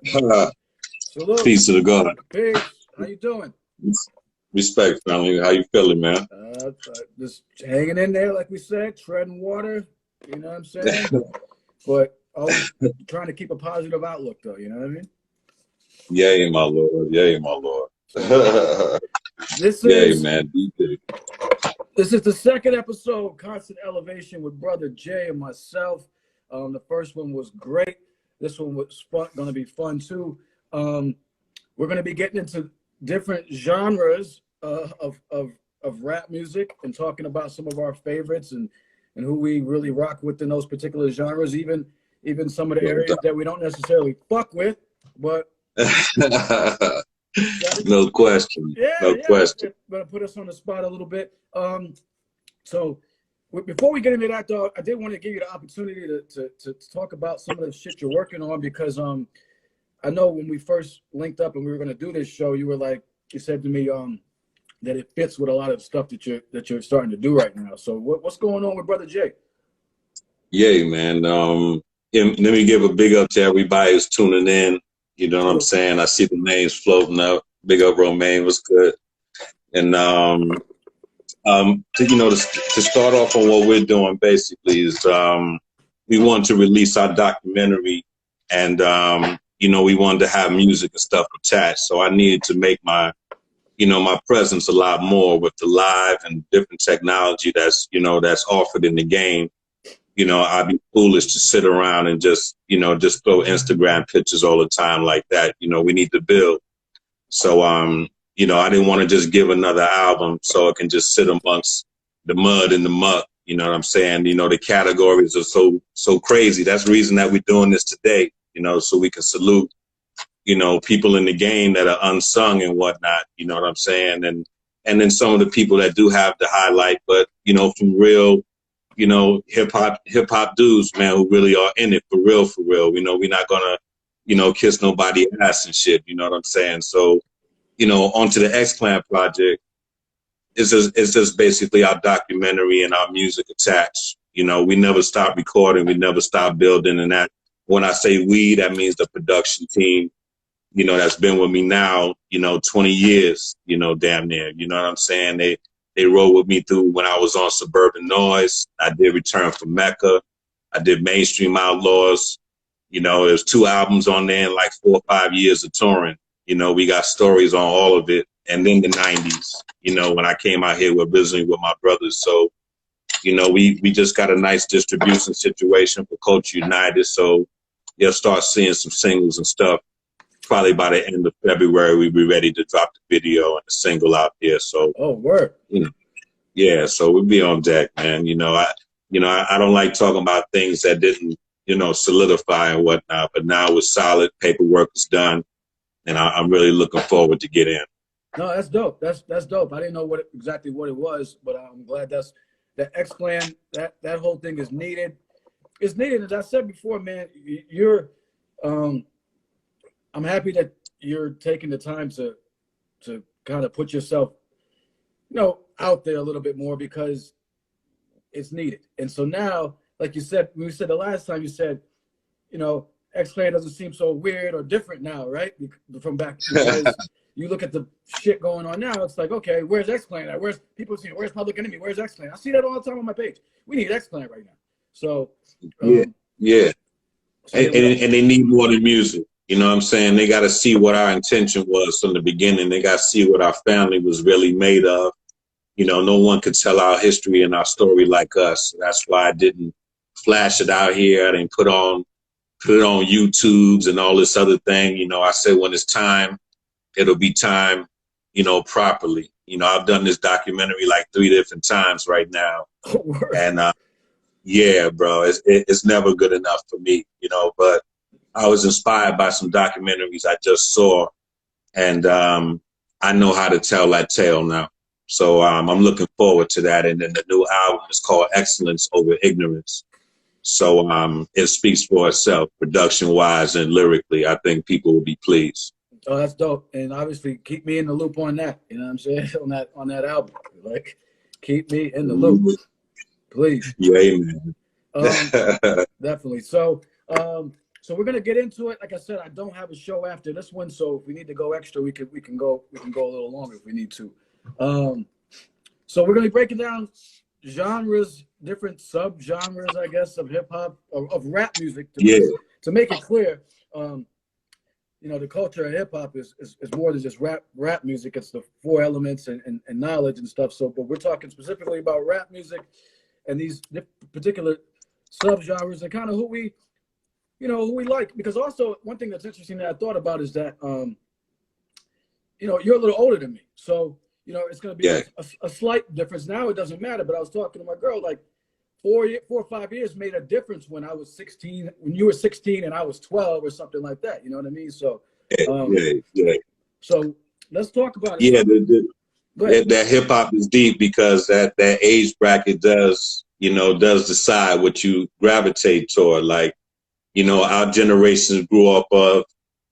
Salute. Peace to the God. Peace. How you doing? Respect, family. How you feeling, man? Just hanging in there, like we said, treading water. You know what I'm saying? But always trying to keep a positive outlook, though. You know what I mean? Yay, my Lord. Yay, my Lord. This Yay, is man. This is the second episode, Constant Elevation, with Brother Jay and myself. The first one was great. This one was going to be fun too. We're going to be getting into different genres of rap music and talking about some of our favorites and who we really rock with in those particular genres, even some of the areas that we don't necessarily fuck with, but no question. No question. It's going to put us on the spot a little bit. So before we get into that, though, I did want to give you the opportunity to talk about some of the shit you're working on, because I know when we first linked up and we were going to do this show, you said to me that it fits with a lot of stuff that you're starting to do right now. So what's going on with Brother Jay? Yay, man. Let me give a big up to everybody who's tuning in. You know what I'm saying? I see the names floating up. Big up, Romaine. Was good. And to start off on what we're doing basically is we want to release our documentary, and we wanted to have music and stuff attached. So I needed to make my presence a lot more with the live and different technology that's offered in the game. I'd be foolish to sit around and just throw Instagram pictures all the time like that. We need to build. So I didn't want to just give another album so it can just sit amongst the mud and the muck. You know what I'm saying? The categories are so crazy. That's the reason that we're doing this today, so we can salute, people in the game that are unsung and whatnot. You know what I'm saying? And then some of the people that do have the highlight, but, from real, hip hop dudes, man, who really are in it for real. We're not going to, kiss nobody ass and shit. You know what I'm saying? So, onto the X-Clan project, it's just basically our documentary and our music attached. We never stop recording, we never stop building, and that, when I say we, that means the production team, that's been with me now, 20 years, damn near. You know what I'm saying? They rode with me through when I was on Suburban Noise. I did Return from Mecca. I did Mainstream Outlaws. There's 2 albums on there and like 4 or 5 years of touring. We got stories on all of it. And then the 90s, when I came out here originally with my brothers. So, we just got a nice distribution situation for Culture United. So you'll start seeing some singles and stuff. Probably by the end of February, we'll be ready to drop the video and the single out there. So, word. Yeah, so we'll be on deck, man. I don't like talking about things that didn't, solidify and whatnot. But now it's solid. Paperwork is done. And I'm really looking forward to get in. No, that's dope. That's dope. I didn't know exactly what it was, but I'm glad that X-Clan, that whole thing is needed. It's needed. As I said before, man, I'm happy that you're taking the time to kind of put yourself, out there a little bit more, because it's needed. And so now, like you said, when you said the last time, you said, X-Clan doesn't seem so weird or different now, right? From back, because you look at the shit going on now, it's like, okay, where's X-Clan at? Where's people seeing? Where's Public Enemy? Where's X-Clan? I see that all the time on my page. We need X-Clan right now. So yeah. And they need more than music. You know what I'm saying? They got to see what our intention was from the beginning. They got to see what our family was really made of. No one could tell our history and our story like us. That's why I didn't flash it out here. I didn't put it on YouTubes and all this other thing. I said when it's time, it'll be time, properly. I've done this documentary like 3 different times right now. And yeah, bro, it's never good enough for me, but I was inspired by some documentaries I just saw, and I know how to tell that tale now. So I'm looking forward to that. And then the new album is called Excellence Over Ignorance. So it speaks for itself, production-wise and lyrically. I think people will be pleased. Oh, that's dope. And obviously, keep me in the loop on that. You know what I'm saying? On that album, like, keep me in the loop, please. Yeah, man. Definitely. So So we're gonna get into it. Like I said, I don't have a show after this one, so if we need to go extra, we can go a little longer if we need to. Um, so we're gonna be breaking down genres, different sub-genres, I guess, of hip hop, of rap music. Yeah. To make it clear, the culture of hip hop is more than just rap music. It's the four elements and knowledge and stuff. So, but we're talking specifically about rap music and these particular subgenres and kind of who we like. Because also one thing that's interesting that I thought about is that you're a little older than me, so it's going to be a slight difference. Now it doesn't matter. But I was talking to my girl, like 4 or 5 years made a difference when I was 16, when you were 16 and I was 12 or something like that. You know what I mean? So, So let's talk about it. Yeah, that hip hop is deep because that age bracket does decide what you gravitate toward. Like, our generations grew up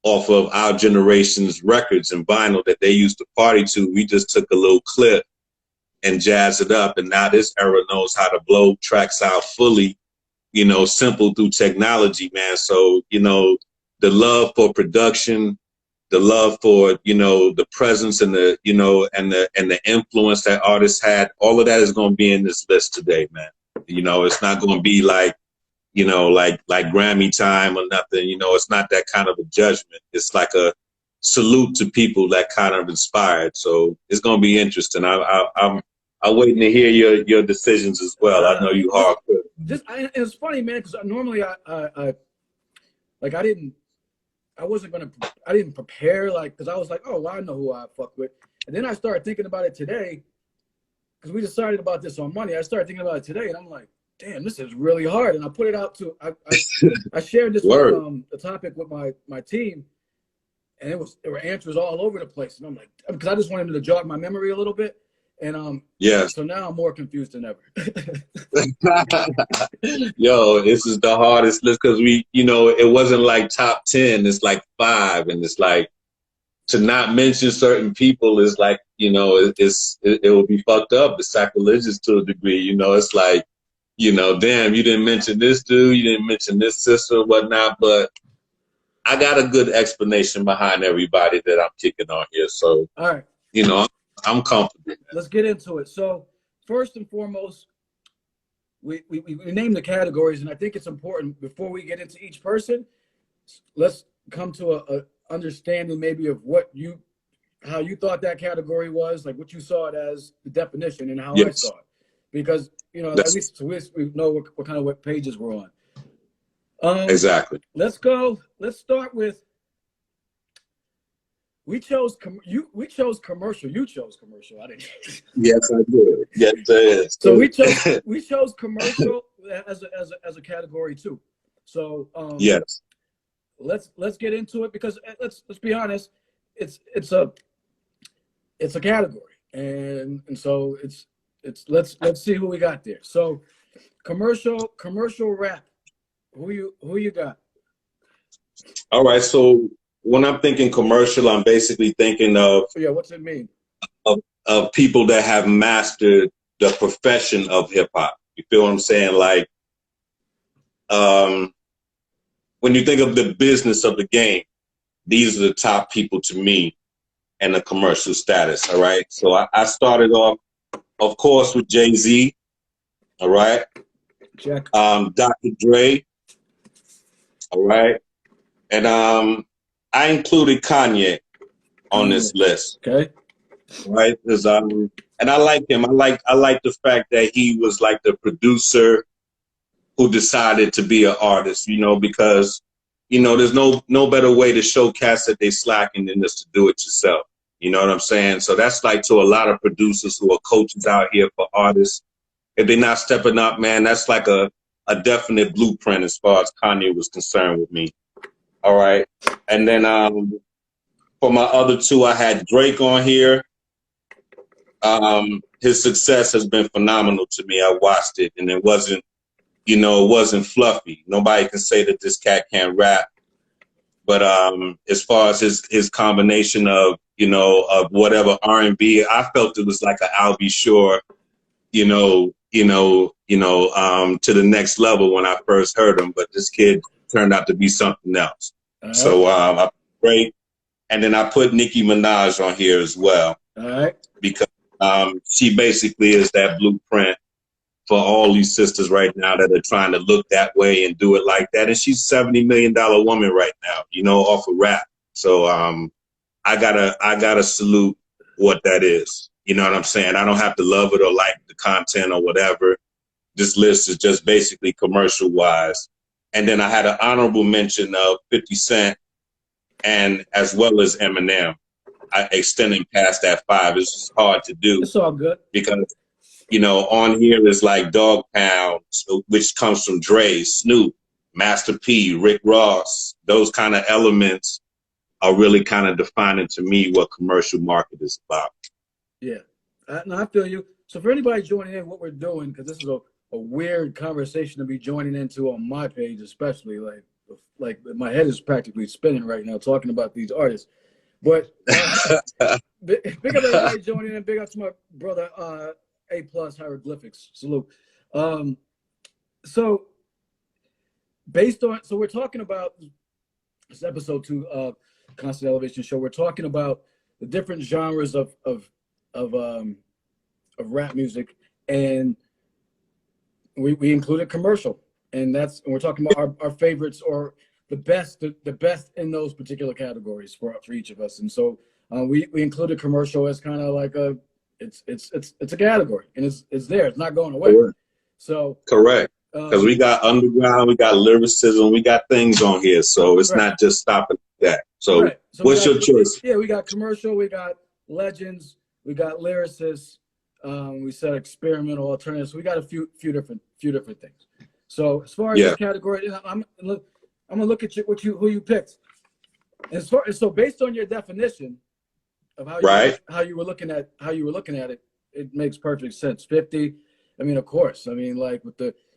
off of our generation's records and vinyl that they used to party to. We just took a little clip and jazz it up, and now this era knows how to blow tracks out fully, simple through technology, man. So, the love for production, the love for, the presence and the influence that artists had, all of that is going to be in this list today, man. It's not going to be like Grammy time or nothing. It's not that kind of a judgment. It's like a salute to people that kind of inspired. So it's going to be interesting. I'm waiting to hear your decisions as well. I know you hardcore. It's funny, man, because normally I didn't prepare, like, because I was like, oh, well, I know who I fuck with. And then I started thinking about it today because we decided about this on Monday. I started thinking about it today, and I'm like, damn, this is really hard. And I put it out to I shared this with, the topic with my team, and there were answers all over the place. And I'm like, because I just wanted to jog my memory a little bit. And so now I'm more confused than ever. Yo, this is the hardest list because it wasn't like top 10. It's like 5, and it's like to not mention certain people is like it will be fucked up. It's sacrilegious to a degree. It's like damn, you didn't mention this dude, you didn't mention this sister or whatnot. But I got a good explanation behind everybody that I'm kicking on here. So all right, I'm comfortable. Man. Let's get into it. So first and foremost, we name the categories, and I think it's important before we get into each person, let's come to a understanding maybe of how you thought that category was, like what you saw it as, the definition, and how I saw it. Because, at least we know what pages we're on. Exactly. Let's go. Let's start with, we chose commercial. You chose commercial. I didn't. Yes, I did. Yes, I did. So we chose commercial as a category too. So yes, let's get into it, because let's be honest, it's a category, and so let's see who we got there. So commercial rap. Who you got? All right. So when I'm thinking commercial, I'm basically thinking of what's it mean? Of people that have mastered the profession of hip hop. You feel what I'm saying? Like, when you think of the business of the game, these are the top people to me and the commercial status. All right. So I started off, of course, with Jay-Z. All right. Check. Dr. Dre. All right. And I included Kanye on this list. Okay. Right. Because and I like him. I like the fact that he was like the producer who decided to be an artist, because there's no better way to show cats that they slacking than just to do it yourself. You know what I'm saying? So that's like to a lot of producers who are coaches out here for artists. If they're not stepping up, man, that's like a definite blueprint as far as Kanye was concerned with me. All right. And then for my other two, I had Drake on here. His success has been phenomenal to me. I watched it, and it wasn't fluffy. Nobody can say that this cat can't rap. But as far as his combination of whatever R&B, I felt it was like an I'll Be Sure, to the next level when I first heard him. But this kid turned out to be something else. All right. So I great, and then I put Nicki Minaj on here as well. All right. Because she basically is that blueprint for all these sisters right now that are trying to look that way and do it like that. And she's a $70 million woman right now, you know, off of rap. So I gotta salute what that is. You know what I'm saying? I don't have to love it or like the content or whatever. This list is just basically commercial wise. And then I had an honorable mention of 50 Cent and as well as Eminem. Extending past that 5 is just hard to do. It's all good. Because, you know, on here is like Dog Pound, which comes from Dre, Snoop, Master P, Rick Ross. Those kind of elements are really kind of defining to me what commercial market is about. Yeah, no, I feel you. So for anybody joining in, what we're doing, because this is a weird conversation to be joining into on my page, especially like my head is practically spinning right now talking about these artists. But big up everybody joining in. Big up to my brother A+ Hieroglyphics. Salute. So we're talking about this episode 2 of Constant Elevation Show. We're talking about the different genres of rap music, and we included commercial, and we're talking about our favorites or the best in those particular categories for each of us. And so we included commercial as kind of like it's a category, and it's there. It's not going away. Correct. So correct. Because we got underground, we got lyricism, we got things on here, so it's not just stopping at that. So, what's your choice? Yeah, we got commercial, we got legends, we got lyricists, we said experimental alternatives. We got a few different things. So as far as this category, I'm gonna look at who you picked. And so based on your definition of how you were looking at it, it makes perfect sense. 50. I mean, of course. I mean, like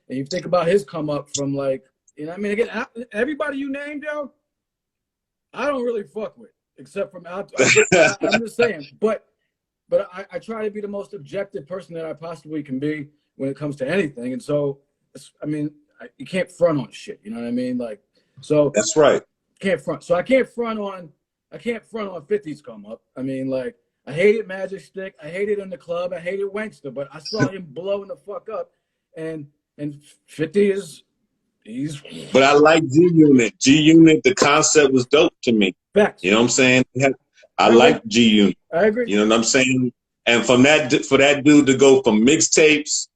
and you think about his come up from like, you know, I mean, again, everybody you named, yo, I don't really fuck with, except from I'm just saying. But I try to be the most objective person that I possibly can be when it comes to anything. And so, I mean, you can't front on shit. You know what I mean? Like, so that's right. Can't front. So I can't front on 50's come up. I mean, like, I hated Magic Stick. I hated In the Club. I hated Wankster, but I saw him blowing the fuck up. And 50 But I like G Unit. G Unit, the concept was dope to me. Facts. You know what I'm saying? I like G Unit. I agree. You know what I'm saying? And for that dude to go from mixtapes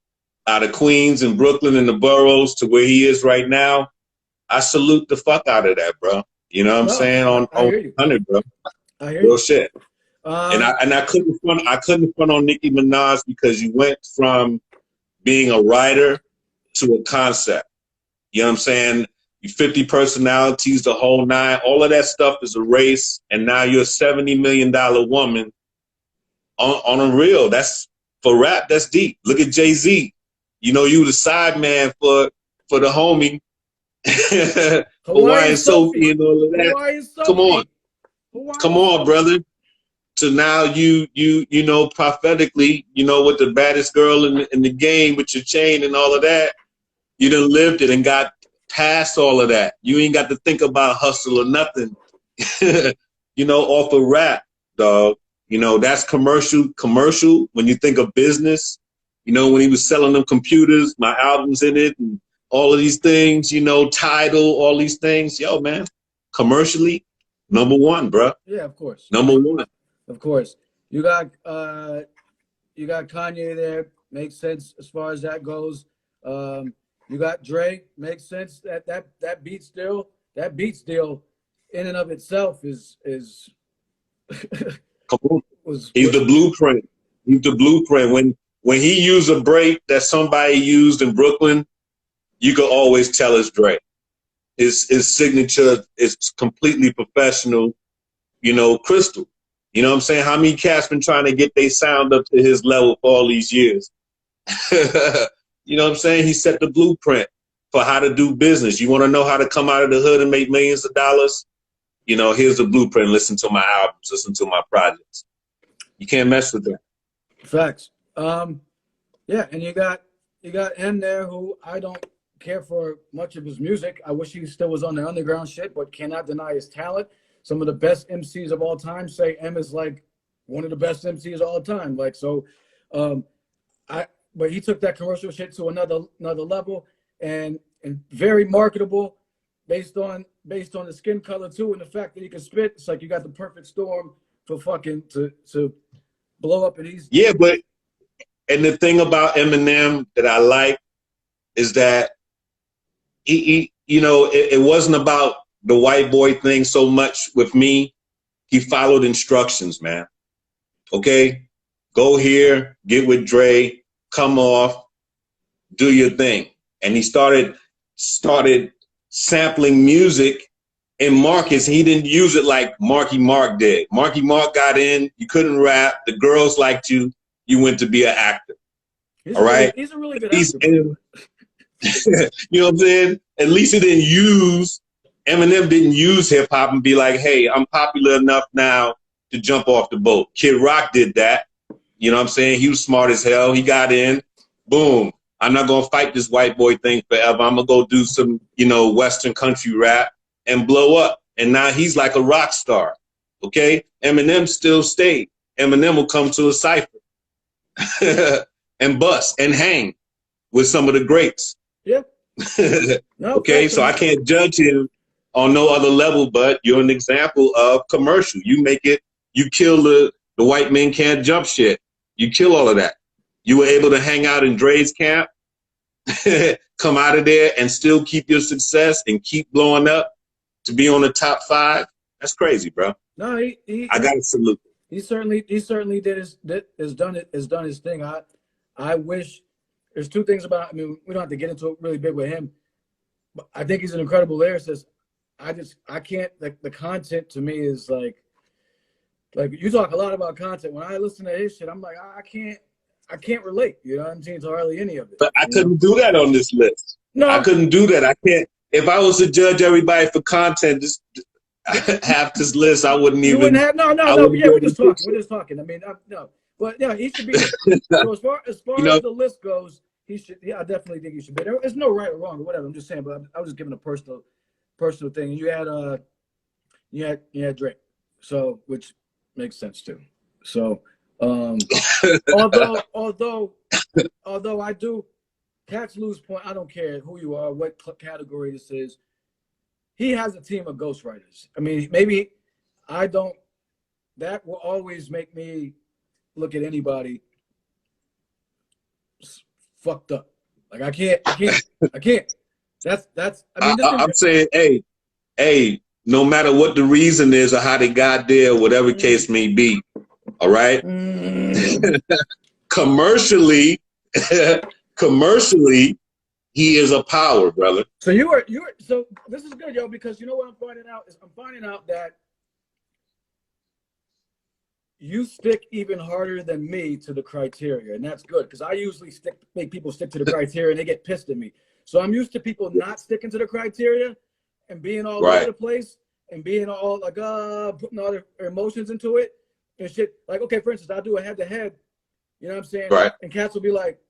out of Queens and Brooklyn and the boroughs to where he is right now, I salute the fuck out of that, bro. You know what I'm saying? On 100, bro. I hear Real you. shit. And I couldn't front on Nicki Minaj because you went from being a writer to a concept. You know what I'm saying? You 50 personalities, the whole 9, all of that stuff is erased, and now you're a $70 million woman on a real. That's for rap, that's deep. Look at Jay-Z. You know, you the side man for the homie. Hawaiian Sophie and all of that. Come on, brother. So now you know, prophetically, you know, with the baddest girl in the game with your chain and all of that, you done lived it and got past all of that. You ain't got to think about hustle or nothing. You know, off of rap, dog. You know, that's commercial. When you think of business, you know, when he was selling them computers, my albums in it, and all of these things, you know, Tidal, all these things. Yo, man, commercially, number 1, bro. Yeah, of course. Number 1. Of course. You got Kanye there. Makes sense as far as that goes. You got Dre. Makes sense. That beat still in and of itself is Come on. He's the blueprint. He's the blueprint. When he used a break that somebody used in Brooklyn, you could always tell it's Dre. His signature is completely professional, you know, crystal. You know what I'm saying? How many cats been trying to get their sound up to his level for all these years? You know what I'm saying? He set the blueprint for how to do business. You want to know how to come out of the hood and make millions of dollars? You know, here's the blueprint. Listen to my albums. Listen to my projects. You can't mess with that. Facts. Yeah, and you got him there who I don't care for much of his music. I wish he still was on the underground shit, but cannot deny his talent. Some of the best MCs of all time say M is like one of the best MCs of all time. Like so, um, but he took that commercial shit to another level, and very marketable, based on the skin color too, and the fact that he can spit. It's like you got the perfect storm for fucking to blow up, and he's Yeah, and the thing about Eminem that I like is that he you know, it wasn't about the white boy thing so much with me. He followed instructions, man. Okay, go here, get with Dre, come off, do your thing. And he started sampling music in Marcus. He didn't use it like Marky Mark did. Marky Mark got in, you couldn't rap, the girls liked you, you went to be an actor. All right? He's a really good actor. You know what I'm saying? At least Eminem didn't use hip hop and be like, hey, I'm popular enough now to jump off the boat. Kid Rock did that. You know what I'm saying? He was smart as hell. He got in, boom. I'm not going to fight this white boy thing forever. I'm going to go do some, you know, Western country rap and blow up. And now he's like a rock star. Okay? Eminem still stayed. Eminem will come to a cypher and bust and hang with some of the greats. Yeah. No, okay, so I can't judge him on no other level, but you're an example of commercial. You kill the white men can't jump shit. You kill all of that. You were able to hang out in Dre's camp, come out of there and still keep your success and keep blowing up to be on the top 5. That's crazy, bro. No, I got to salute. He certainly has done his thing. I wish there's two things about. I mean, we don't have to get into it really big with him, but I think he's an incredible lyricist. I can't, like, the content to me is like you talk a lot about content. When I listen to his shit, I'm like, I can't relate. You know what I'm saying? To hardly any of it. But I couldn't do that on this list. No, I couldn't do that. I can't. If I was to judge everybody for content, just half this list, I wouldn't even. You wouldn't have no. Yeah, we're just talking. We're just talking. I mean, no, but yeah, he should be. So as far you know, as the list goes, he should. Yeah, I definitely think he should be. There's no right or wrong or whatever. I'm just saying, but I was just giving a personal thing. And you had Drake, so which makes sense too. So, although I do, cats lose point. I don't care who you are, what category this is. He has a team of ghostwriters. I mean, maybe I don't. That will always make me look at anybody fucked up. Like I can't. That's. I mean, I'm saying, hey, no matter what the reason is or how they got there, whatever case may be, all right. commercially, he is a power, brother. So you were so this is good, yo, because you know what I'm finding out that you stick even harder than me to the criteria, and that's good because I usually make people stick to the criteria and they get pissed at me. So I'm used to people not sticking to the criteria and being all over the place and being all like putting all their emotions into it and shit. Like, okay, for instance, I'll do a head-to-head, you know what I'm saying? Right. And cats will be like,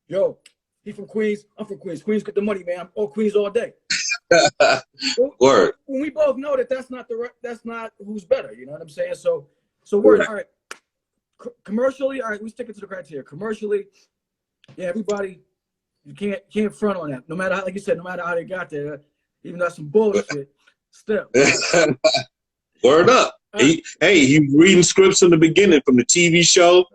yo, he from Queens, I'm from Queens. Queens get the money, man. I'm all Queens all day. Word. When we both know that that's not who's better, you know what I'm saying? So word, all right. Commercially, all right, we stick it to the criteria. Commercially, yeah, everybody, you can't front on that. No matter how, like you said, no matter how they got there, even though that's some bullshit, still. Word up. He was reading scripts in the beginning from the TV show.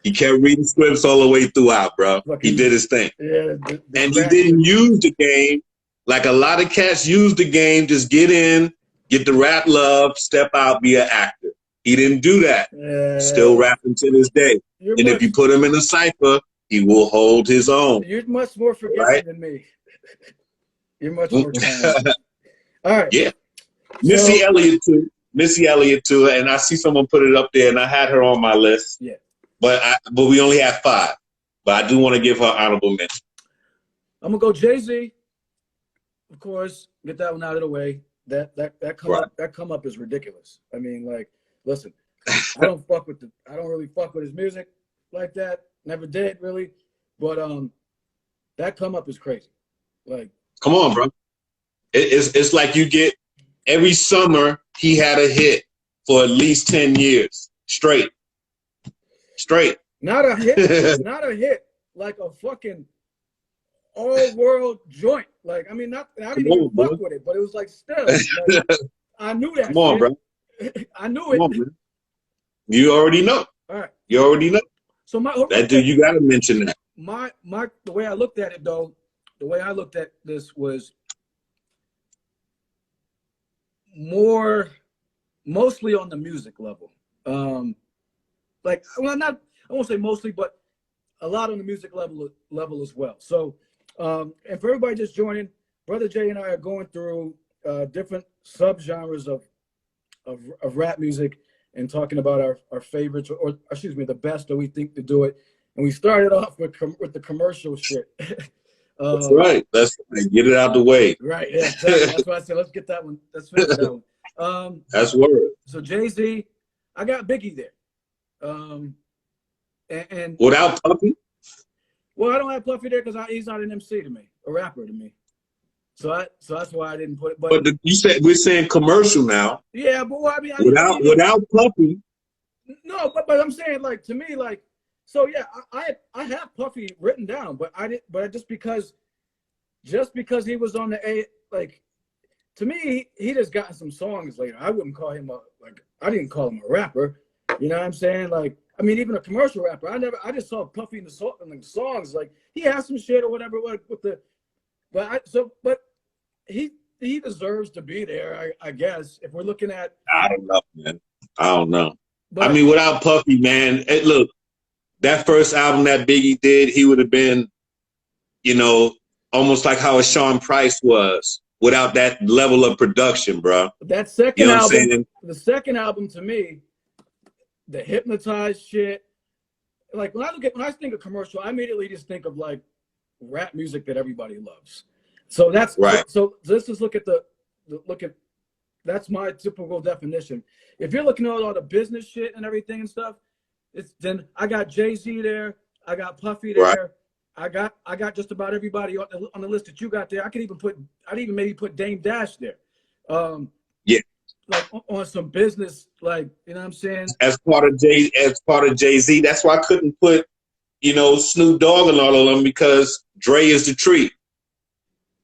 He kept reading scripts all the way throughout, bro. He did his thing. Yeah, and he didn't use the game like a lot of cats use the game. Just get in, get the rap love, step out, be an actor. He didn't do that. Still rapping to this day. And if you put him in a cypher, he will hold his own. You're much more forgiving than me. You're much more kind. All right. Yeah. Missy Elliott too. And I see someone put it up there, and I had her on my list. Yeah. But we only have 5. But I do want to give her honorable mention. I'm gonna go Jay-Z, of course. Get that one out of the way. That come up is ridiculous. I mean, like, listen, I don't really fuck with his music like that. Never did really. But that come up is crazy. Like, come on, bro. It's like you get every summer he had a hit for at least 10 years straight. not a hit, not a hit, like a fucking all world joint. Like, I mean, not I Come didn't even on, fuck bro. with it, but it was like still like I knew that Come on, shit. bro. I knew Come it. on, man. You already know. All right. You already know. So my real That dude, quick, you gotta mention that. my the way I looked at it though, the way I looked at this was mostly on the music level. Like, well, not I won't say mostly, but a lot on the music level as well. So, and for everybody just joining, Brother Jay and I are going through different subgenres of rap music and talking about our favorites, or excuse me, the best that we think to do it. And we started off with the commercial shit. That's right. Let's get it out the way. Right. Yeah. Exactly. That's why I said let's get that one. Let's finish that one. That's word. So Jay-Z, I got Biggie there. And Without Puffy? well, I don't have Puffy there because he's not an MC to me, a rapper to me. So that's why I didn't put it. But you said we're saying commercial now. yeah, but well, I mean, Without Puffy. No, but I'm saying, like, to me, like, so yeah, I have Puffy written down, but I didn't. But just because he was on the A, like, to me, he just gotten some songs later. I wouldn't call him I didn't call him a rapper. You know what I'm saying? Like, I mean, even a commercial rapper. I just saw Puffy in the songs. Like, he has some shit or whatever with the, but he deserves to be there. I guess if we're looking at. I don't know, man. I don't know. But, I mean, without Puffy, man, look, that first album that Biggie did, he would have been, almost like how a Sean Price was without that level of production, bro. That second album, the second album to me, the hypnotized shit. Like when I think of commercial, I immediately just think of like rap music that everybody loves. So that's right. So let's just look at that's my typical definition. If you're looking at all the business shit and everything and stuff, then I got Jay-Z there, I got Puffy there, right. I got just about everybody on the list that you got there. I'd even maybe put Dame Dash there. Yeah. Like on some business, like, you know what I'm saying? As part of Jay-Z, that's why I couldn't put, Snoop Dogg and all of them, because Dre is the tree.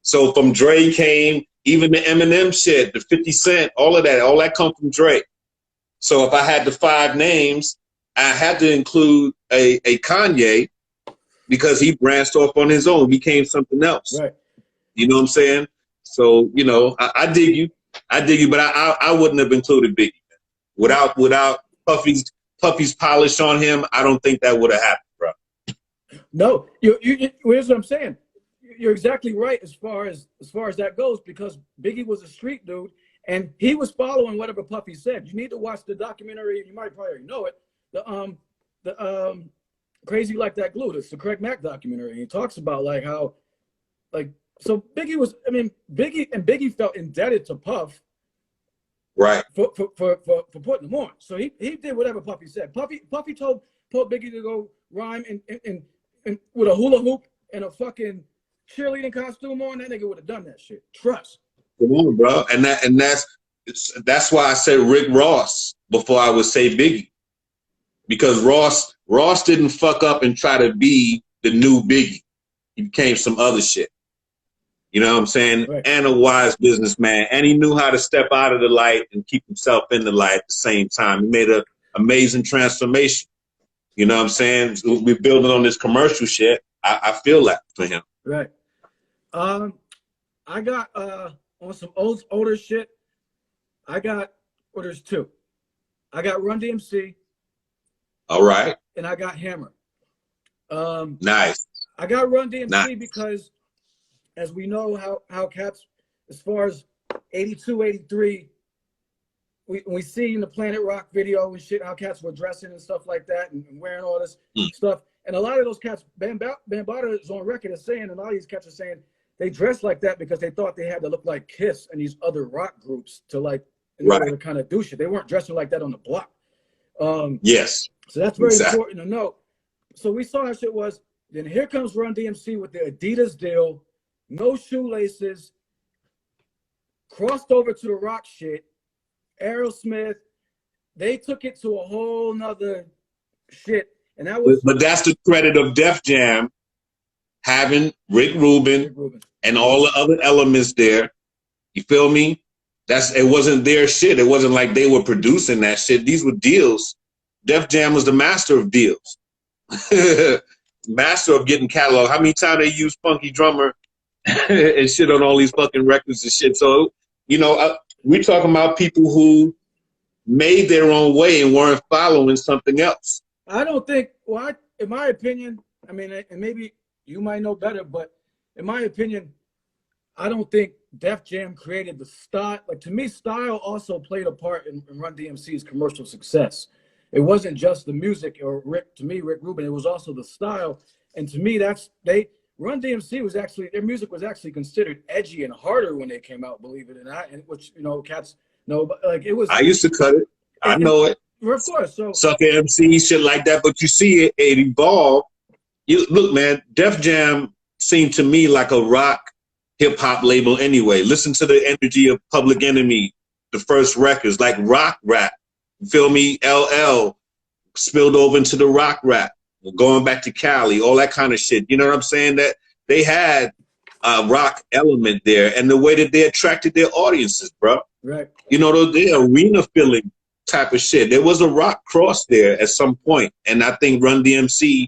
So from Dre came even the Eminem shit, the 50 Cent, all that come from Dre. So if I had the 5 names, I had to include a Kanye, because he branched off on his own, became something else. Right. You know what I'm saying? So, I dig you. But I wouldn't have included Biggie. Without Puffy's polish on him, I don't think that would have happened, bro. No, here's what I'm saying. You're exactly right as far as that goes, because Biggie was a street dude and he was following whatever Puffy said. You need to watch the documentary. You might probably already know it. The Crazy Like That Glue. It's the Craig Mack documentary. He talks about like how, like, so Biggie felt indebted to Puff, right, for putting him on. So he did whatever Puffy said. Puffy told Biggie to go rhyme and with a hula hoop and a fucking cheerleading costume on. That nigga would have done that shit. Trust. Come on, bro. And that's why I said Rick Ross before I would say Biggie, because Ross didn't fuck up and try to be the new Biggie. He became some other shit. You know what I'm saying? Right. And a wise businessman. And he knew how to step out of the light and keep himself in the light at the same time. He made an amazing transformation. You know what I'm saying? We're building on this commercial shit. I feel that for him. Right. I got on some older shit. There's 2. I got Run DMC. All right. And I got Hammer. Nice. I got Run DMC because, as we know how cats, as far as 82, 83, we see in the Planet Rock video and shit how cats were dressing and stuff like that and wearing all this stuff. And a lot of those cats, Bambaataa is on record as saying, and all these cats are saying they dressed like that because they thought they had to look like Kiss and these other rock groups to in order to kind of do shit. They weren't dressing like that on the block. Yes. So that's very important to know. So we saw how shit was. Then here comes Run DMC with the Adidas deal, no shoelaces, crossed over to the rock shit. Aerosmith, they took it to a whole nother shit. And that was. But that's the credit of Def Jam having Rick Rubin and all the other elements there. You feel me? It wasn't their shit. It wasn't like they were producing that shit. These were deals. Def Jam was the master of deals. Master of getting catalog. How many times they used Funky Drummer and shit on all these fucking records and shit? So, we're talking about people who made their own way and weren't following something else. I don't think, in my opinion, I mean, and maybe you might know better, but in my opinion, I don't think Def Jam created the style. Like, to me, style also played a part in Run DMC's commercial success. It wasn't just the music or Rick Rubin. It was also the style. And to me, Run DMC was actually, their music was actually considered edgy and harder when they came out, believe it or not. And which, cats know, but like it was. I used to cut it. I know it. Of course. So Sucker MC, shit like that. But you see it evolved. Look, man, Def Jam seemed to me like a rock hip hop label anyway. Listen to the energy of Public Enemy, the first records, like rock rap. You feel me? LL spilled over into the rock rap. Going back to Cali, all that kind of shit. You know what I'm saying? That they had a rock element there, and the way that they attracted their audiences, bro. Right. The arena filling type of shit. There was a rock cross there at some point, and I think Run DMC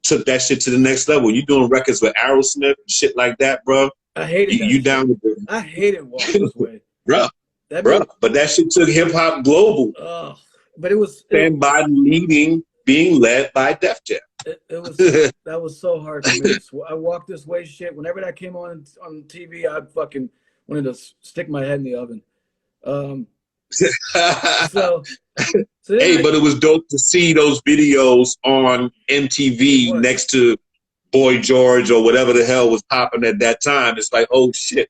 took that shit to the next level. You doing records with Aerosmith and shit like that, bro. I hated you down with it. I hated Walk This Way. Bro. But that shit took hip hop global. But it was being led by Def Jam. That was so hard for me. I Walk This Way shit. Whenever that came on TV, I fucking wanted to stick my head in the oven. Hey, but it was dope to see those videos on MTV next to Boy George or whatever the hell was popping at that time. It's like, oh shit,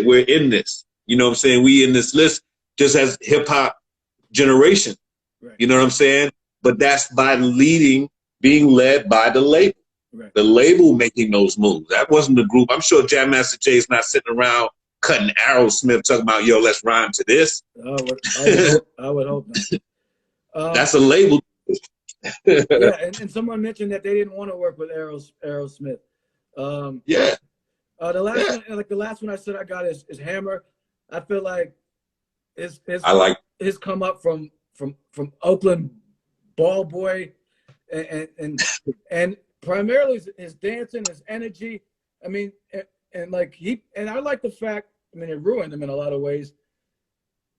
we're in this. You know what I'm saying? We in this list just as hip hop generation. Right. You know what I'm saying? But that's by being led by the label. Right. The label making those moves. That wasn't the group. I'm sure Jam Master Jay is not sitting around cutting Aerosmith talking about, yo, let's rhyme to this. I would hope not. That's a label. Yeah, and someone mentioned that they didn't want to work with Aerosmith. Yeah. The last one I said I got is Hammer. I feel like his come up from Oakland ball boy and primarily his dancing, his energy. I mean, and I like the fact, I mean, it ruined him in a lot of ways.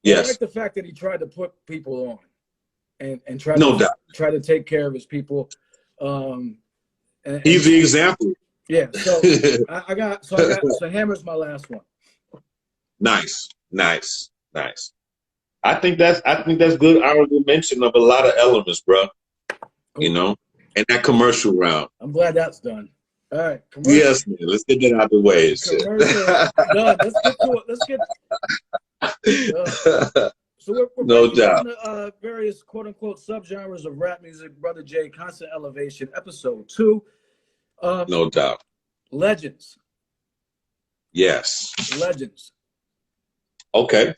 Yes. I like the fact that he tried to put people on and try to take care of his people. He's the example. Yeah. So so Hammer's my last one. Nice. I think that's good honorable mention of a lot of elements, bro. Cool. And that commercial round. I'm glad that's done. All right. Yes, man. Let's get that out of the way. Done. Let's get to it. So we're no doubt. The, various quote unquote subgenres of rap music. Brother Jay, Constant Elevation, episode 2. No doubt. Legends. Yes. Legends. Okay.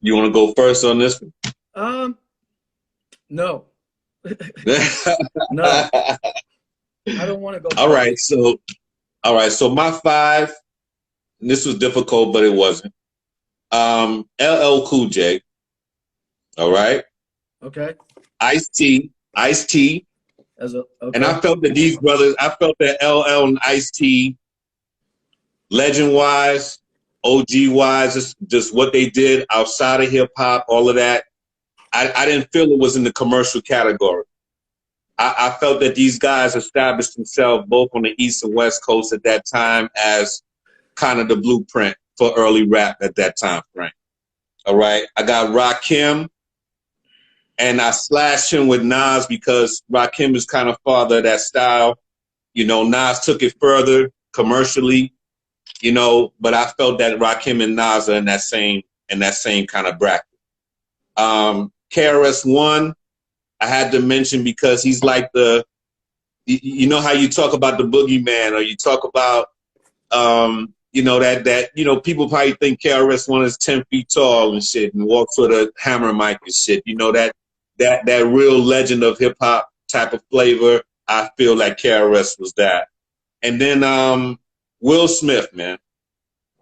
You want to go first on this one? No. No. I don't want to go. All right. So my 5, and this was difficult, but it wasn't. LL Cool J. All right. Okay. Ice-T. Okay. And I felt that these brothers, that LL and Ice-T, legend-wise, OG-wise, just what they did outside of hip-hop, all of that, I didn't feel it was in the commercial category. I felt that these guys established themselves both on the East and West Coast at that time as kind of the blueprint for early rap at that time frame. All right. I got Rakim, and I slashed him with Nas because Rakim is kind of father of that style. Nas took it further commercially, but I felt that Rakim and Nas are in that same kind of bracket. KRS-One, I had to mention because he's like the you know how you talk about the boogeyman, or you talk about you know, that you know, people probably think KRS-One is 10 feet tall and shit and walks with a hammer mic and shit. You know, that real legend of hip hop type of flavor. I feel like KRS was that. And then Will Smith, man.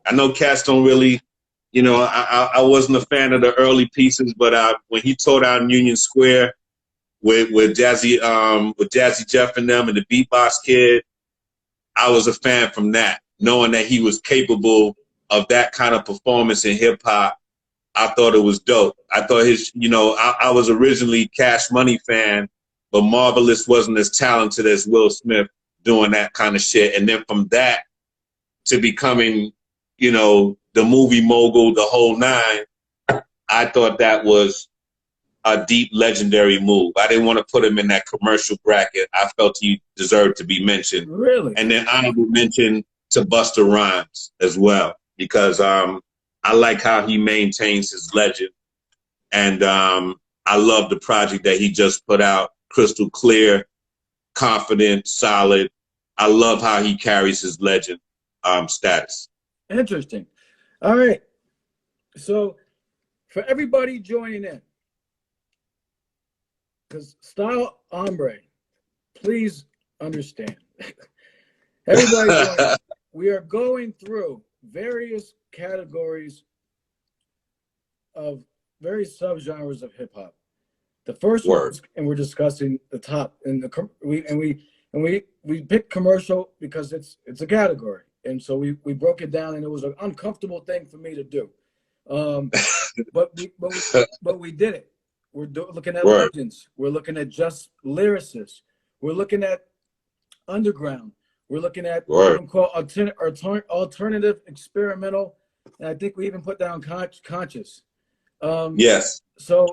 I know cats don't really, you know, I wasn't a fan of the early pieces, but when he tore down Union Square with Jazzy Jeff and them and the Beatbox Kid, I was a fan from that, knowing that he was capable of that kind of performance in hip hop. I thought it was dope. I thought you know, I was originally Cash Money fan, but Marvelous wasn't as talented as Will Smith doing that kind of shit. And then from that to becoming, you know, the movie mogul, the whole nine, I thought that was a deep legendary move. I didn't want to put him in that commercial bracket. I felt he deserved to be mentioned. Really? And then honorable mention to Busta Rhymes as well, because I like how he maintains his legend. And I love the project that he just put out, crystal clear, confident, solid. I love how he carries his legend status. Interesting. All right. So for everybody joining in, because Style Hombre, please understand. Everybody, we are going through various categories of various subgenres of hip hop. The first one, and we're discussing the top, and we picked commercial because it's a category, and so we broke it down, and it was an uncomfortable thing for me to do, but we did it. We're looking at legends. We're looking at just lyricists. We're looking at underground. We're looking at what we call alternative, experimental, and I think we even put down conscious. Yes. So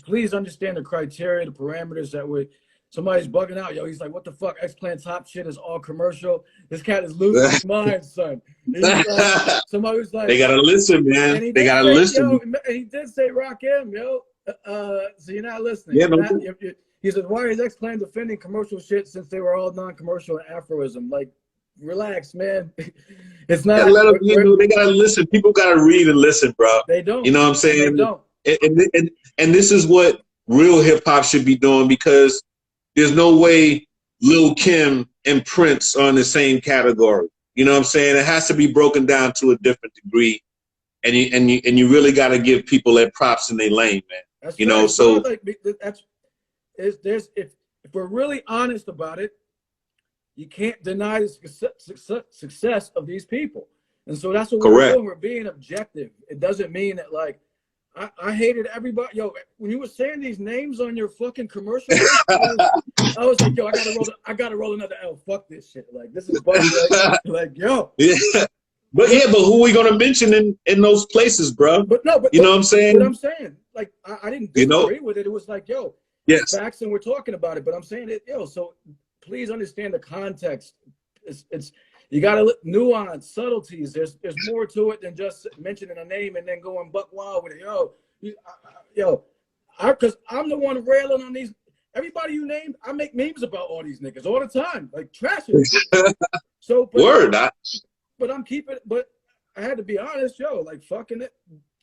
please understand the criteria, the parameters that somebody's bugging out. Yo, he's like, what the fuck? X-Plan Top shit is all commercial. This cat is losing his mind, son. Somebody was like, they gotta listen, man. They gotta listen. Yo, and he did say rock him, yo. So you're not listening. Yeah, he said, why is X-Plan defending commercial shit since they were all non-commercial and Afroism? Like, relax, man. It's not. Yeah, they gotta listen. People gotta read and listen, bro. They don't. You know what I'm saying? They don't. And this is what real hip hop should be doing, because there's no way Lil Kim and Prince are in the same category. You know what I'm saying? It has to be broken down to a different degree, and you really got to give people their props in their lane, man. That's you know, so if we're really honest about it, you can't deny the success of these people, and so that's what we're doing. We're being objective. It doesn't mean that like I hated everybody. Yo, when you were saying these names on your fucking commercial, I was like, yo, I gotta roll another L. Fuck this shit. Like, this is bugging. Like, yo. Yeah. But who are we gonna mention in those places, bro? But you know what I'm saying? What I'm saying, like, I didn't disagree with it. It was like, yo, yes, facts, and we're talking about it. But I'm saying it, yo. So please understand the context. It's you gotta nuance, subtleties. There's more to it than just mentioning a name and then going buck wild with it. Because I'm the one railing on these. Everybody you named, I make memes about all these niggas all the time, like trash. So, but I'm keeping. But I had to be honest, yo. Like fucking it,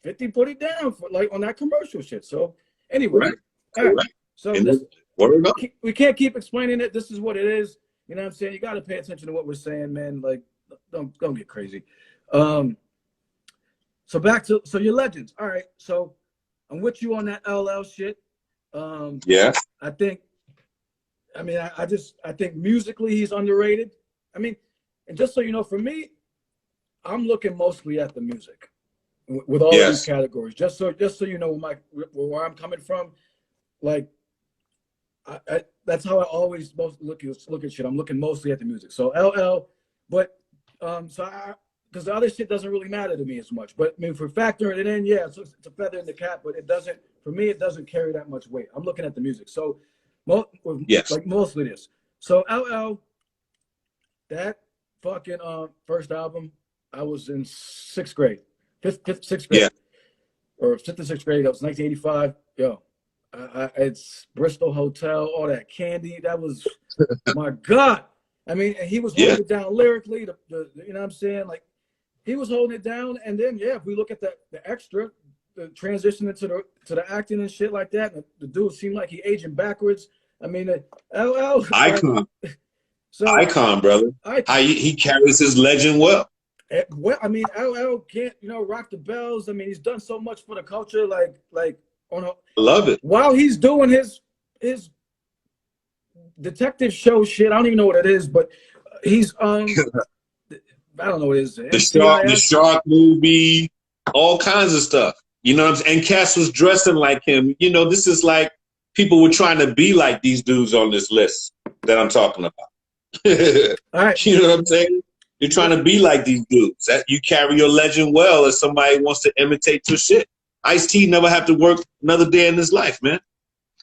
50 put it down for like on that commercial shit. So anyway, all right. So we can't keep explaining it. This is what it is. You know what I'm saying? You got to pay attention to what we're saying, man. Like, don't get crazy. So back to your legends. All right. So I'm with you on that LL shit. Yeah. I think musically he's underrated. I mean, and just so you know, for me, I'm looking mostly at the music with all of these categories. Just so you know where I'm coming from. Like, that's how I always look at shit. I'm looking mostly at the music. So LL, but because the other shit doesn't really matter to me as much. But I mean, for factoring it in, yeah, it's a feather in the cap, but it doesn't. For me, it doesn't carry that much weight. I'm looking at the music. So, like mostly this. So LL, that fucking first album, I was in sixth grade, sixth grade, or fifth and sixth grade. That was 1985. Yo, It's Bristol Hotel, all that Candy. That was my God. I mean, and he was Yeah. holding it down lyrically. You know what I'm saying? Like he was holding it down. And then yeah, if we look at the extra, the transition into the acting and shit like that, the dude seemed like he aging backwards. I mean, LL Icon, like, so icon, brother. How icon. he carries his legend well. Well, I mean, LL can't rock the bells. I mean, he's done so much for the culture. Like on a I love it. while he's doing his detective show shit. I don't even know what it is, but he's I don't know what it is. The NCIS. Shark movie, all kinds of stuff. You know what I'm saying? And Cass was dressing like him. You know, this is like people were trying to be like these dudes on this list that I'm talking about. All right. You know what I'm saying? You're trying to be like these dudes. That you carry your legend well as somebody wants to imitate your shit. Ice-T never have to work another day in his life, man.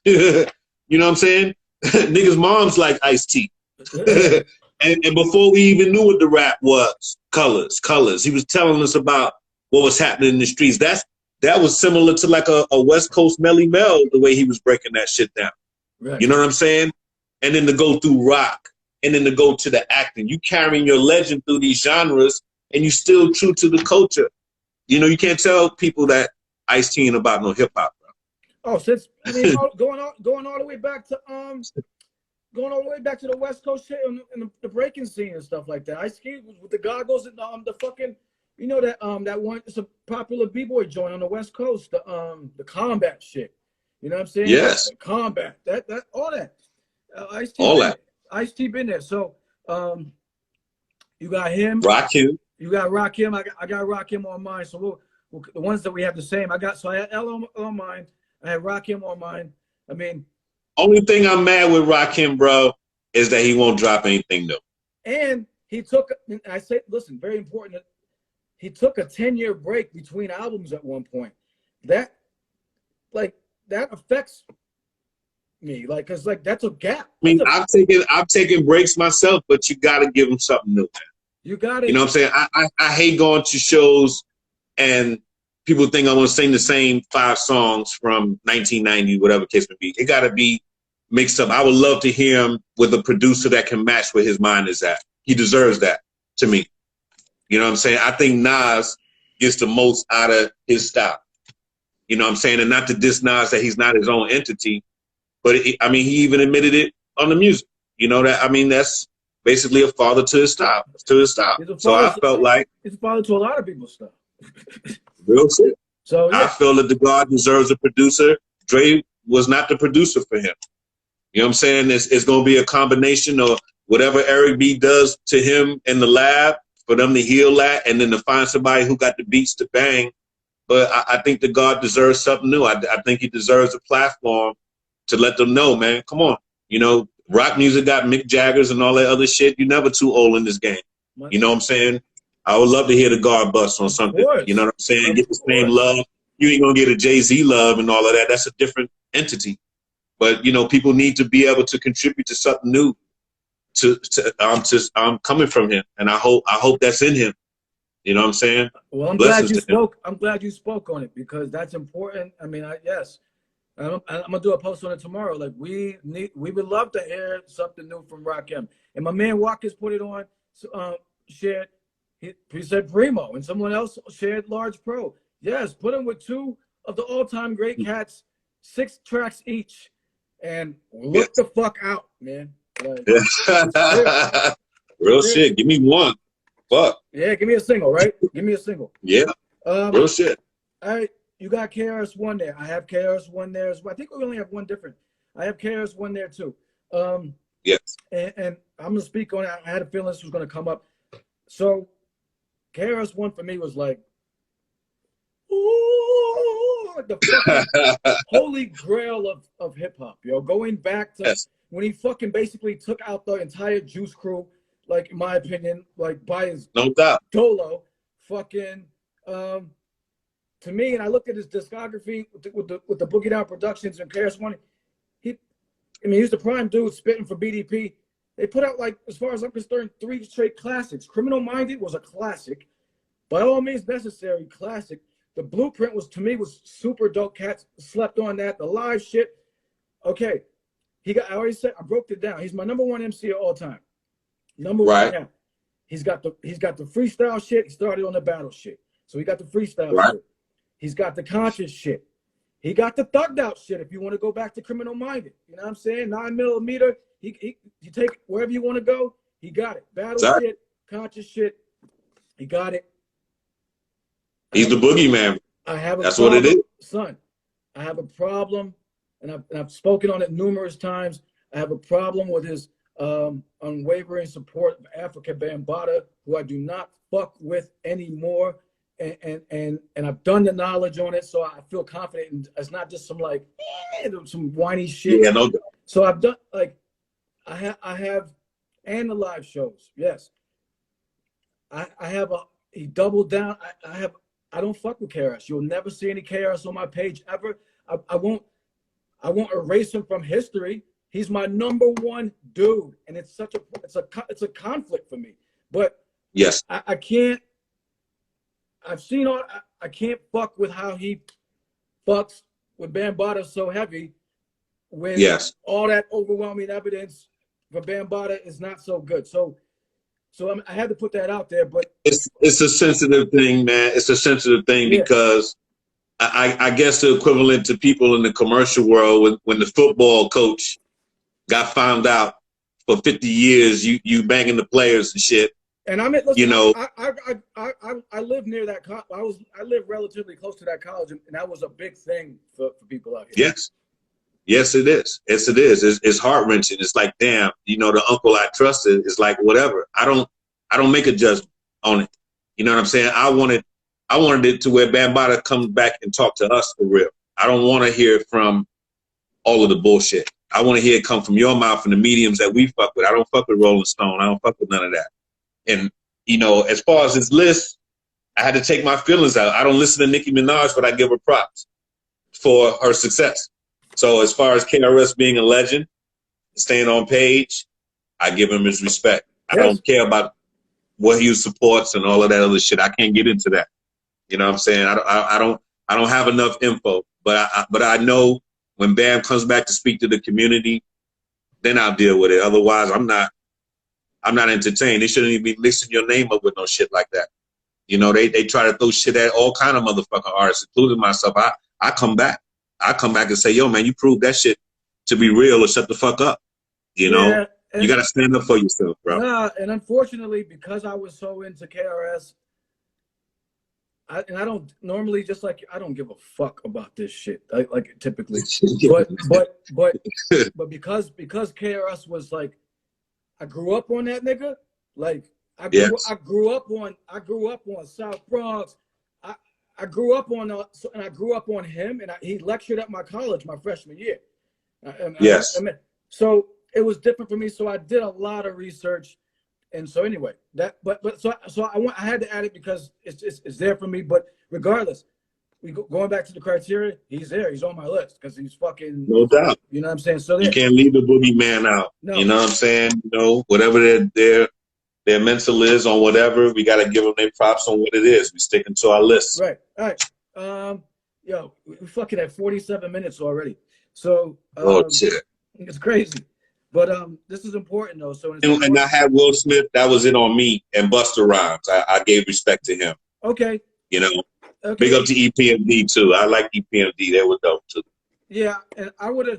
You know what I'm saying? Niggas' moms like Ice-T. And before we even knew what the rap was, colors. He was telling us about what was happening in the streets. That was similar to like a West Coast Melly Mel, the way he was breaking that shit down. Right. You know what I'm saying? And then to go through rock, and then to go to the acting. You carrying your legend through these genres, and you still true to the culture. You know, you can't tell people that Ice-T ain't about no hip hop, bro. Oh, since I mean, going all the way back to going all the way back to the West Coast shit and the breaking scene and stuff like that. Ice-T with the goggles and the fucking, you know that one. It's a popular b-boy joint on the West Coast. The combat shit. You know what I'm saying? Yes. The combat. That all that. Ice-T. All that. Ice-T been there. So you got him. Rakim. You got Rakim. I got Rakim on mine. So we'll, the ones that we have the same. I had L on mine. I had Rakim on mine. I mean. Only thing I'm mad with Rakim, bro, is that he won't drop anything new. And he took, I say, listen, very important. He took a 10-year break between albums at one point. That affects me, like, cause like that's a gap. I mean, I've taken breaks myself, but you got to give him something new, man. You got it. You know what I'm saying? I hate going to shows and people think I want to sing the same 5 songs from 1990, whatever case may be. It got to be mixed up. I would love to hear him with a producer that can match where his mind is at. He deserves that, to me. You know what I'm saying? I think Nas gets the most out of his style. You know what I'm saying? And not to diss Nas that he's not his own entity, but he even admitted it on the music. You know that? I mean, that's basically a father to his style. So I felt like he's a father to a lot of people's stuff. Real shit. So yeah. I feel that the God deserves a producer. Dre was not the producer for him. You know what I'm saying? It's going to be a combination of whatever Eric B does to him in the lab for them to heal that, and then to find somebody who got the beats to bang. But I think the God deserves something new. I think he deserves a platform to let them know, man, come on. You know, rock music got Mick Jaggers and all that other shit. You're never too old in this game. You know what I'm saying? I would love to hear the God bust on something. You know what I'm saying? Get the same love. You ain't gonna get a Jay-Z love and all of that. That's a different entity. But you know, people need to be able to contribute to something new to coming from him. And I hope that's in him. You know what I'm saying? Well, I'm glad you spoke. I'm glad you spoke on it because that's important. I mean, yes. I'm gonna do a post on it tomorrow. Like we would love to hear something new from Rakim. And my man Watkins put it on, shared. He said Primo, and someone else shared Large Pro. Yes, put him with 2 of the all-time great cats, 6 tracks each, and look the fuck out, man. Like, real shit. Give me one. Fuck. Yeah, give me a single, right? Give me a single. Yeah. Real shit. All right, you got KRS-One there. I have KRS-One there as well. I think we only have one different. I have KRS-One there too. Yes. And I'm gonna speak on it. I had a feeling this was gonna come up. So KRS-One for me was like, ooh, like the fucking holy grail of hip hop, yo. Going back to when he fucking basically took out the entire Juice Crew, like in my opinion, like by his no doubt dolo, fucking to me, and I looked at his discography with the Boogie Down Productions and KRS-One. He's the prime dude spitting for BDP. They put out, like, as far as I'm concerned, 3 straight classics. Criminal Minded was a classic. By All Means Necessary, classic. The Blueprint was, to me, was super dope. Cats slept on that. The live shit. Okay. I already said, I broke it down. He's my number one MC of all time. Number one now. He's got the freestyle shit. He started on the battle shit. So he got the freestyle shit. He's got the conscious shit. He got the thugged out shit. If you want to go back to Criminal Minded, you know what I'm saying? 9mm. You take wherever you want to go. He got it. Battle shit, conscious shit. He got it. He's the boogeyman. That's what it is, son. I have a problem, and I've spoken on it numerous times. I have a problem with his unwavering support of Africa Bambaataa, who I do not fuck with anymore. And I've done the knowledge on it, so I feel confident. And it's not just some like some whiny shit. Yeah, no doubt. So I've done like I have and the live shows. Yes, he doubled down. I don't fuck with KRS. You'll never see any KRS on my page ever. I won't erase him from history. He's my number one dude, and it's a conflict for me. But yes, I can't. I've seen I can't fuck with how he fucks with Bambaataa so heavy when all that overwhelming evidence for Bambaataa is not so good. So I had to put that out there, but it's a sensitive thing, man. It's a sensitive thing because I guess the equivalent to people in the commercial world when the football coach got found out for 50 years, you banging the players and shit. And I mean, listen, you know, I live near that. I live relatively close to that college, and that was a big thing for people out here. Yes, it is. Yes, it is. It's heart wrenching. It's like, damn, you know, the uncle I trusted is like whatever. I don't make a judgment on it. You know what I'm saying? I wanted it to where Bambaataa comes back and talk to us for real. I don't want to hear from all of the bullshit. I want to hear it come from your mouth and the mediums that we fuck with. I don't fuck with Rolling Stone. I don't fuck with none of that. And, you know, as far as his list, I had to take my feelings out. I don't listen to Nicki Minaj, but I give her props for her success. So as far as KRS being a legend, staying on page, I give him his respect. I don't care about what he supports and all of that other shit. I can't get into that. You know what I'm saying? I don't have enough info, but I know when Bam comes back to speak to the community, then I'll deal with it. Otherwise, I'm not entertained. They shouldn't even be mixing your name up with no shit like that. You know, they try to throw shit at all kind of motherfucking artists, including myself. I come back. I come back and say, yo, man, you proved that shit to be real or shut the fuck up. You know, you got to stand up for yourself, bro. Nah, and unfortunately, because I was so into KRS, I don't normally I don't give a fuck about this shit like typically, but because KRS was like, I grew up on that nigga. Like I grew up on South Bronx. I grew up on and I grew up on him, and he lectured at my college my freshman year. So it was different for me. So I did a lot of research, and so anyway, I had to add it because it's there for me. But regardless, going back to the criteria, he's there. He's on my list because he's fucking. No doubt. You know what I'm saying? So you can't leave the boogeyman out. No. You know what I'm saying? You know, whatever their mental is on whatever, we got to give them their props on what it is. We sticking to our list. Right. All right. Yo, we fucking at 47 minutes already. So oh shit, it's crazy. But this is important though. So and I had Will Smith. That was it on me and Busta Rhymes. I gave respect to him. Okay. You know, big up to EPMD too. I like EPMD. They were dope too. Yeah, and I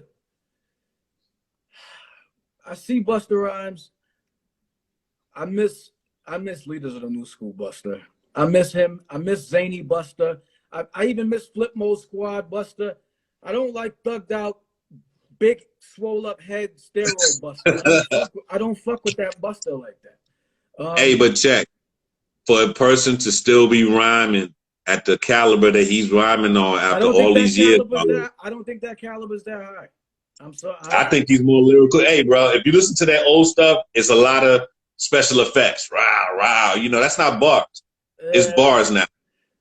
see Busta Rhymes. I miss Leaders of the New School Busta. I miss him. I miss Zany Busta. I even miss Flip Mode Squad Busta. I don't like thugged out, big swole up head steroid Busta. I don't fuck with that Busta like that. Hey, but check, for a person to still be rhyming at the caliber that he's rhyming on after all these years, I don't think that caliber's that high. I'm sorry. I think he's more lyrical. Hey, bro, if you listen to that old stuff, it's a lot of special effects. Rah. You know, that's not bars. It's bars now.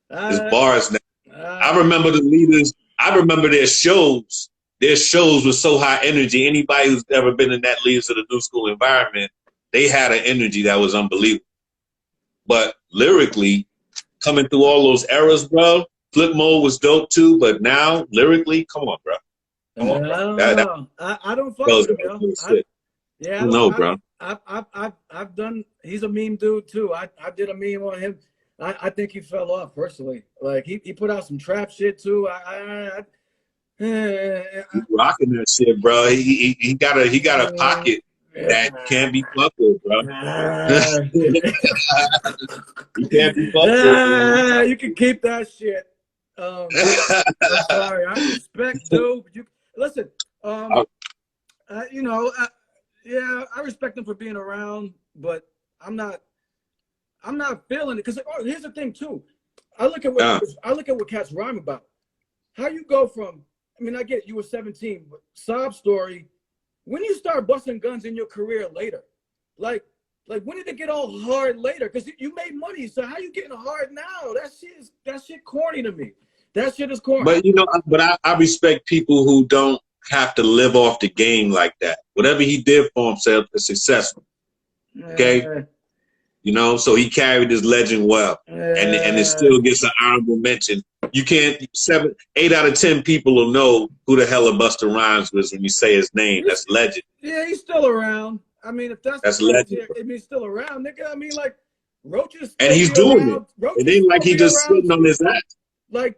It's bars now. I remember the Leaders. I remember their shows. Their shows were so high energy. Anybody who's ever been in that Leaders of the New School environment, they had an energy that was unbelievable. But lyrically, coming through all those eras, bro, Flip Mode was dope too, but now lyrically, come on, bro. Come on, bro. I don't That know. I don't fuck goes with him, without yo. saying. Yeah, I don't know, bro. I've done. He's a meme dude too. I did a meme on him. I think he fell off personally. Like he put out some trap shit too. He's rocking that shit, bro. He got a pocket that can't be fucked with, bro. He can't be fucked with. You can keep that shit. I'm sorry. I respect, dude. You listen. You know, yeah, I respect him for being around, but I'm not feeling it because here's the thing too. I look at what cats rhyme about. How you go from? I mean, I get you were 17, but sob story. When you start busting guns in your career later, like when did it get all hard later? Because you made money, so how you getting hard now? That shit corny to me. That shit is corny. But you know, I respect people who don't have to live off the game like that. Whatever he did for himself is successful. Okay. You know, so he carried his legend well, and it still gets an honorable mention. You can't 8 out of 10 people will know who the hell a Busta Rhymes was when you say his name. That's legend. Yeah, he's still around. I mean, if that's legend. I mean, he's still around, nigga. I mean, like Roaches, and he's doing it. It ain't like he just sitting on his ass. Like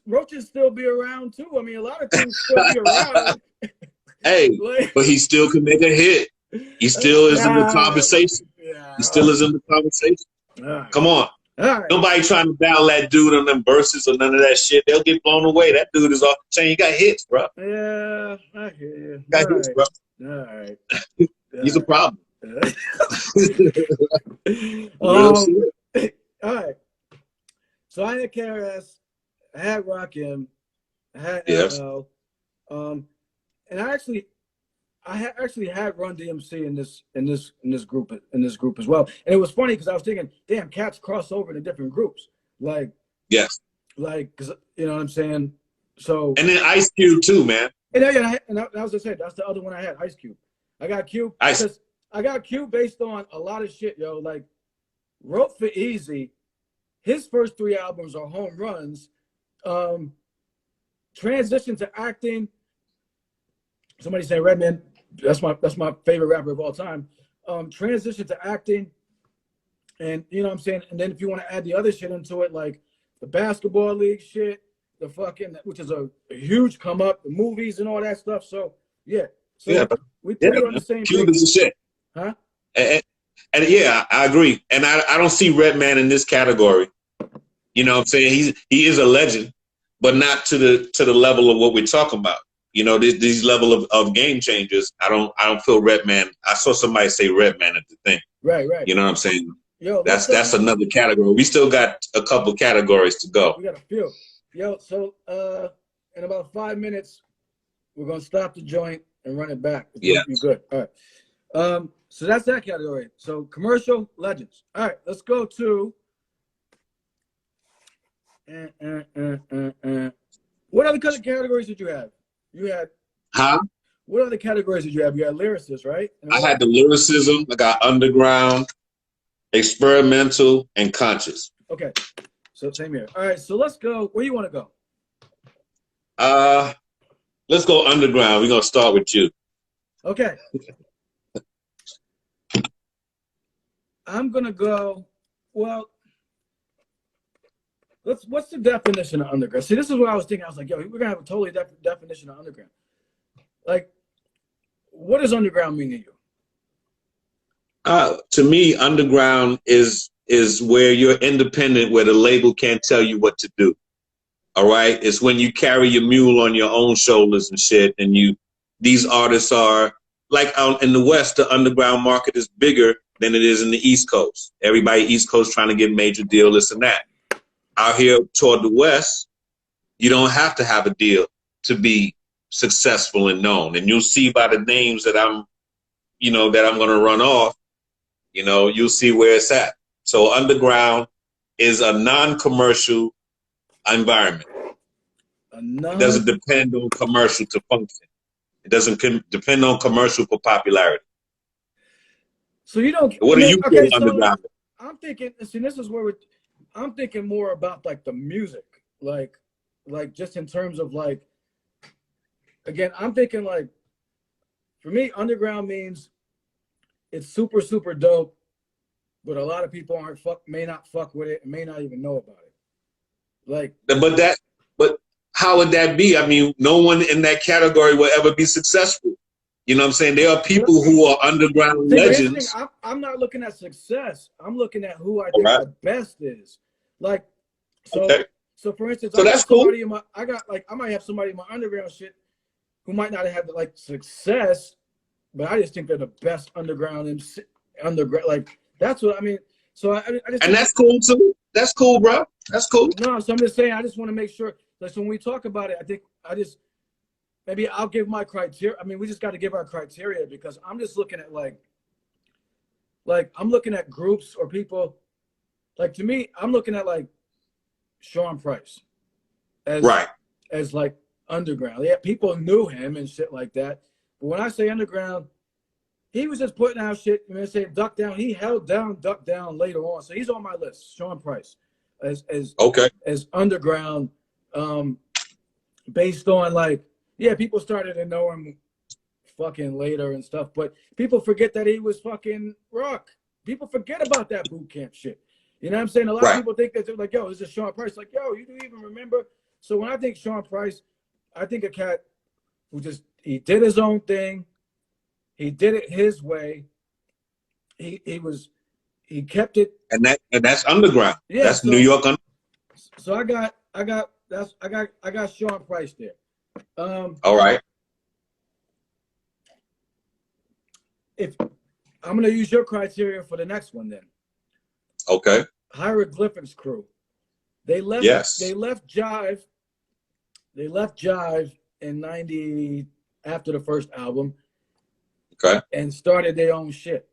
Roaches still be around too. I mean, a lot of things still be around. Hey, but he still can make a hit. He still is in the conversation. Yeah. He still is in the conversation. Right. Come on. Right. Nobody trying to battle that dude on them verses or none of that shit. They'll get blown away. That dude is off the chain. He got hits, bro. Yeah, I hear you. Got hits, bro. All right. He's a problem. All right. So I had KRS, I had Rakim, I had LL, and I actually had Run DMC in this group as well. And it was funny because I was thinking, damn, cats cross over to different groups. Like, yes, like, cause you know what I'm saying. So and then Ice Cube too, man. And I was just saying that's the other one I had, Ice Cube. I got Cube because I got Cube based on a lot of shit, yo. Like, wrote for Easy. His first 3 albums are home runs. Transition to acting. Somebody saying Redman. That's my favorite rapper of all time. Transition to acting, and you know what I'm saying. And then if you want to add the other shit into it, like the basketball league shit, the fucking, which is a huge come up, the movies and all that stuff. So yeah, we put it on the same. Cube is the shit, huh? And yeah, I agree. And I don't see Redman in this category. You know what I'm saying? He is a legend, but not to the level of what we're talking about. You know, these level of game changers. I don't feel Redman. I saw somebody say Redman at the thing. Right. You know what I'm saying? Yo, that's another category. We still got a couple categories to go. We got a few. Yo, so in about 5 minutes, we're gonna stop the joint and run it back. Yeah. Be good. All right. So that's that category. So commercial legends. All right, let's go to what other kind of categories did you have? You had what other categories did you have? You had lyricists, right? I had the lyricism. I got underground, experimental, and conscious. Okay. So same here. All right, so let's go. Where you want to go? Let's go underground. We're gonna start with you. Okay. I'm gonna go. Well, what's the definition of underground? See, this is what I was thinking. I was like, yo, we're gonna have a totally different definition of underground. Like, what does underground mean to you? To me, underground is where you're independent, where the label can't tell you what to do. All right, it's when you carry your mule on your own shoulders and shit, and these artists are like out in the West. The underground market is bigger than it is in the East Coast. Everybody East Coast trying to get major deal, this and that. Out here toward the West, you don't have to have a deal to be successful and known. And you'll see by the names that I'm going to run off, you'll see where it's at. So underground is a non-commercial environment. It doesn't depend on commercial to function. It doesn't depend on commercial for popularity. So you don't. What do you feel underground? I'm thinking. See, this is where I'm thinking more about like the music. like just in terms of like, again, I'm thinking like, for me, underground means it's super, super dope, but a lot of people may not fuck with it and may not even know about it. Like, but how would that be? I mean, no one in that category will ever be successful. You know what I'm saying? There are people who are underground legends. I'm not looking at success. I'm looking at who I All think right. the best is. Like, so, Okay. so for instance, So that's cool. I might have somebody in my underground shit who might not have like success, but I just think they're the best underground. Like, that's what I mean. So I just, and that's cool too. That's cool, bro. That's cool. No, so I'm just saying, I just want to make sure that when we talk about it, I think maybe I'll give my criteria. I mean, we just got to give our criteria, because I'm just looking at like I'm looking at groups or people. Like, to me, I'm looking at like Sean Price as like underground. Yeah, people knew him and shit like that. But when I say underground, he was just putting out shit. You know, say Duck Down. He held down Duck Down later on, so he's on my list. Sean Price as underground, based on like, yeah, people started to know him fucking later and stuff, but people forget that he was fucking rock. People forget about that boot camp shit. You know what I'm saying? A lot of people think that they're like, yo, this is Sean Price. Like, yo, you do even remember? So when I think Sean Price, I think a cat who he did his own thing. He did it his way. He kept it. And that's underground. Yeah, that's New York. So I got Sean Price there. All right. If I'm gonna use your criteria for the next one, then. Okay. Hieroglyphics crew. They left. Yes. They left Jive. They left Jive in '90 after the first album. Okay. And started their own shit,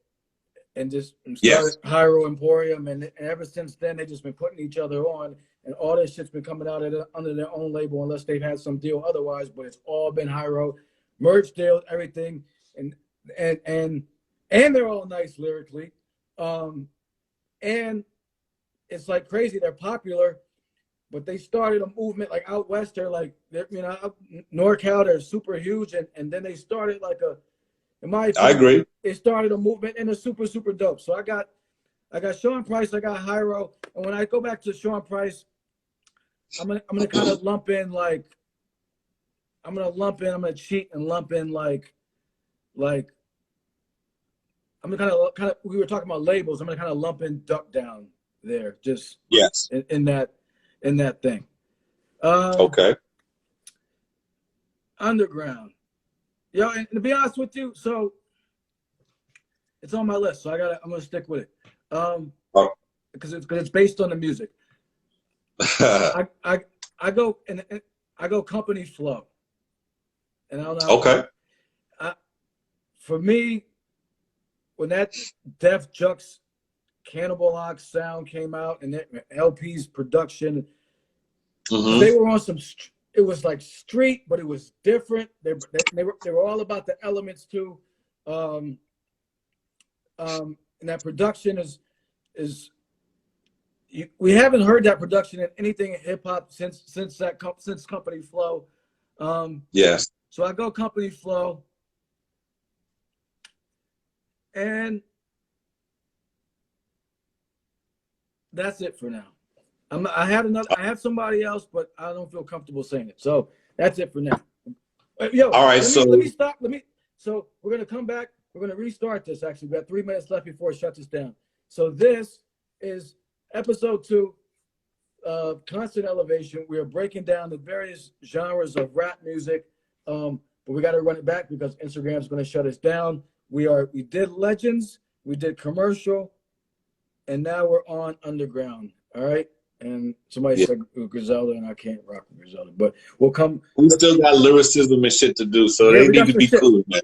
and started Hyro Emporium, and ever since then they just been putting each other on, and all this shit's been coming out under their own label, unless they've had some deal otherwise. But it's all been Hyro, merch deal, everything, and they're all nice lyrically, and it's like crazy. They're popular, but they started a movement like out west. They're like, NorCal, they're super huge, and then they started like in my opinion, I agree. It started a movement, and it's super, super dope. So I got Sean Price, I got Hyro, and when I go back to Sean Price, I'm gonna kind of lump in like, I'm gonna cheat and lump in like I'm gonna kind of we were talking about labels. I'm gonna kind of lump in Duck Down there, just in that thing. Okay. Underground. Yo, and to be honest with you, so it's on my list, so I'm gonna stick with it, because it's based on the music. I go Company Flow, and I don't know. Okay. For me, when that Def Jux Cannibal Ox sound came out and LP's production, they were on some. It was like street, but it was different. They were all about the elements too. And that production is we haven't heard that production in anything in hip hop since Company Flow. Yes. So I go Company Flow, and that's it for now. I have somebody else, but I don't feel comfortable saying it. So that's it for now. Yo, all right. Let me stop. So we're gonna come back. We're gonna restart this. Actually, we got 3 minutes left before it shuts us down. So this is episode 2 of Constant Elevation. We are breaking down the various genres of rap music, but we got to run it back because Instagram is going to shut us down. We did Legends, we did Commercial, and now we're on Underground. All right. And somebody said Griselda, and I can't rock with Griselda, but we'll come. We still got lyricism and shit to do, so they need to be cool, man.